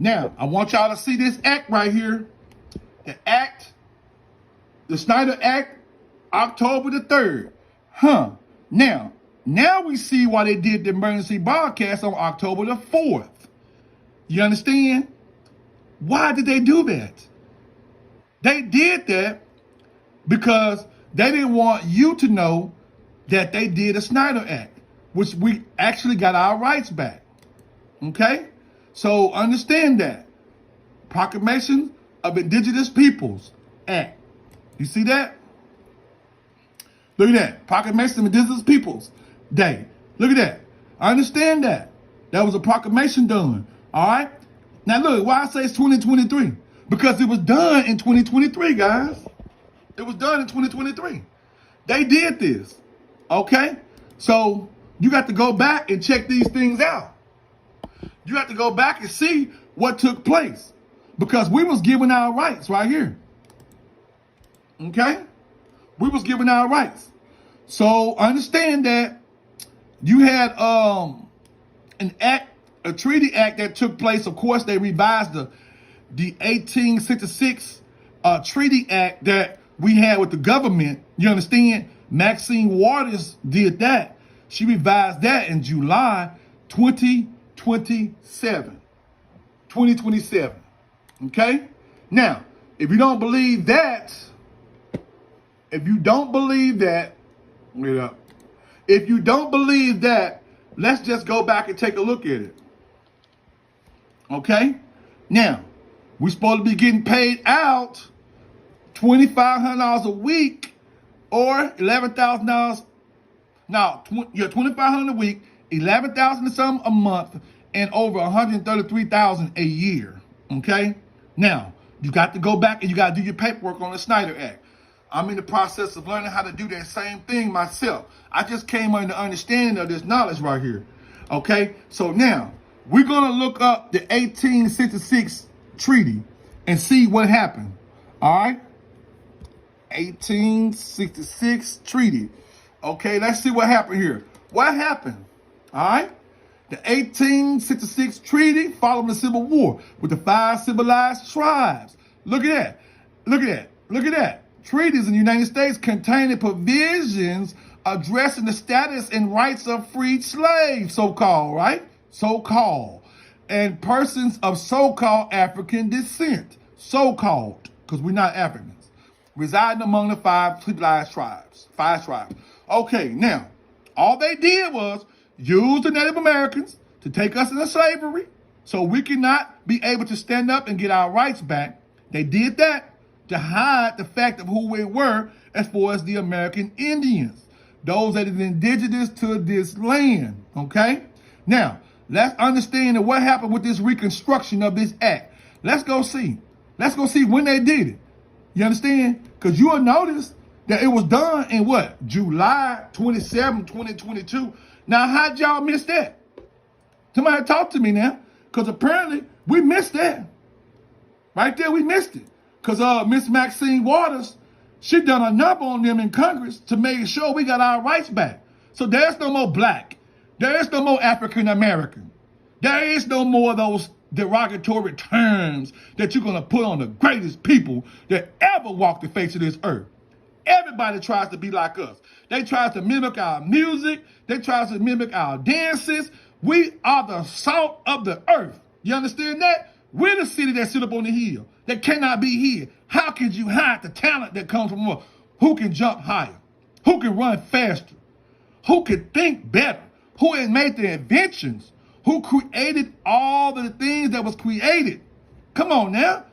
Now, I want y'all to see this act right here. The Snyder Act, October the 3rd. Now we see why they did the emergency broadcast on October the 4th. You understand? Why did they do that? They did that because they didn't want you to know that they did a Snyder Act, which we actually got our rights back. Okay? So understand that. Proclamation of Indigenous Peoples Act. You see that? Look at that. Proclamation of Indigenous Peoples Day. Look at that. I understand that. That was a proclamation done. All right? Now look, why I say it's 2023? Because it was done in 2023, guys. It was done in 2023. They did this. Okay? So you got to go back and check these things out. You have to go back and see what took place. Because we was given our rights right here. Okay? We was given our rights. So understand that you had an act, a treaty act that took place. Of course, they revised the 1866 treaty act that we had with the government. You understand? Maxine Waters did that. She revised that in July 2027. 2027. Okay? Now, if you don't believe that, wait up. If you don't believe that, let's just go back and take a look at it. Okay? Now, we're supposed to be getting paid out $2,500 a week or $11,000. Now, $2,500 a week, $11,000 and something a month, and over $133,000 a year. Okay? Now, you got to go back and you got to do your paperwork on the Snyder Act. I'm in the process of learning how to do that same thing myself. I just came under understanding of this knowledge right here. Okay? So now, we're going to look up the 1866 treaty and see what happened. All right? 1866 treaty. Okay, let's see what happened here. What happened? All right? The 1866 treaty following the Civil War with the 5 civilized tribes. Look at that. Look at that. Look at that. Treaties in the United States containing provisions addressing the status and rights of freed slaves, so-called, right? So-called. And persons of so-called African descent. So-called, because we're not Africans. Residing among the 5 civilized tribes. 5 tribes. Okay, now, all they did was use the Native Americans to take us into slavery so we cannot be able to stand up and get our rights back. They did that to hide the fact of who we were as far as the American Indians, those that are indigenous to this land, okay? Now, let's understand what happened with this reconstruction of this act. Let's go see. Let's go see when they did it. You understand? Because you will notice that it was done in what? July 27, 2022. Now, how'd y'all miss that? Somebody talk to me now. Because apparently, we missed that. Right there, we missed it. Because Miss Maxine Waters, she done a number on them in Congress to make sure we got our rights back. So there's no more black. There is no more African American. There is no more of those derogatory terms that you're going to put on the greatest people that ever walked the face of this earth. Everybody tries to be like us. They try to mimic our music. They try to mimic our dances. We are the salt of the earth. You understand that? We're the city that sit up on the hill that cannot be hid. How could you hide the talent that comes from us? Who can jump higher? Who can run faster? Who can think better? Who has made the inventions? Who created all the things that was created? Come on now.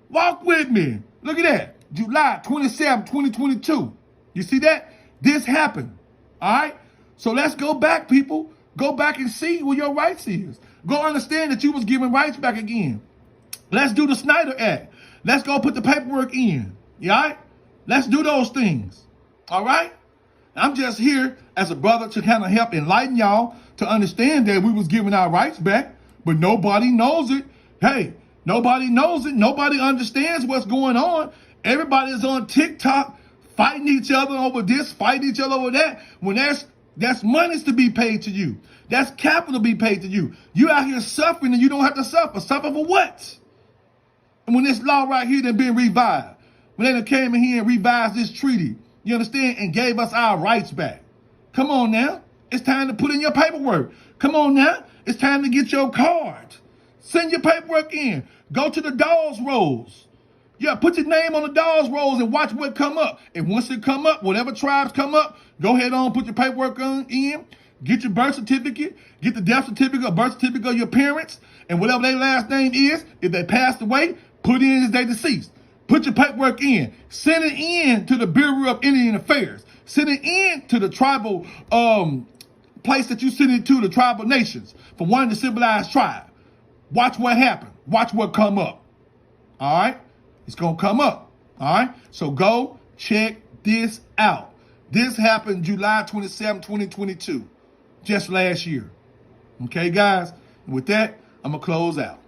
Walk with me. Look at that. July 27, 2022. You see that? This happened. All right? So let's go back, people. Go back and see where your rights is. Go understand that you was given rights back again. Let's do the Snyder Act. Let's go put the paperwork in. You all right? Let's do those things. All right? I'm just here as a brother to kind of help enlighten y'all to understand that we was given our rights back, but nobody knows it. Hey, nobody knows it. Nobody understands what's going on. Everybody is on TikTok fighting each other over this, fighting each other over that. When that's monies to be paid to you. That's capital be paid to you. You out here suffering and you don't have to suffer. Suffer for what? And when this law right here done been revived, when they done came in here and revised this treaty, you understand, and gave us our rights back. Come on now. It's time to put in your paperwork. Come on now. It's time to get your card. Send your paperwork in. Go to the dolls rolls. Yeah, put your name on the dolls rolls and watch what come up. And once it come up, whatever tribes come up, go ahead on, put your paperwork in, get your birth certificate, get the death certificate or birth certificate of your parents, and whatever their last name is, if they passed away, put in as they deceased. Put your paperwork in. Send it in to the Bureau of Indian Affairs. Send it in to the tribal place that you send it to, the tribal nations, from one of the civilized tribe. Watch what happens. Watch what come up. All right? It's going to come up. All right? So go check this out. This happened July 27, 2022, just last year. Okay, guys? And with that, I'm going to close out.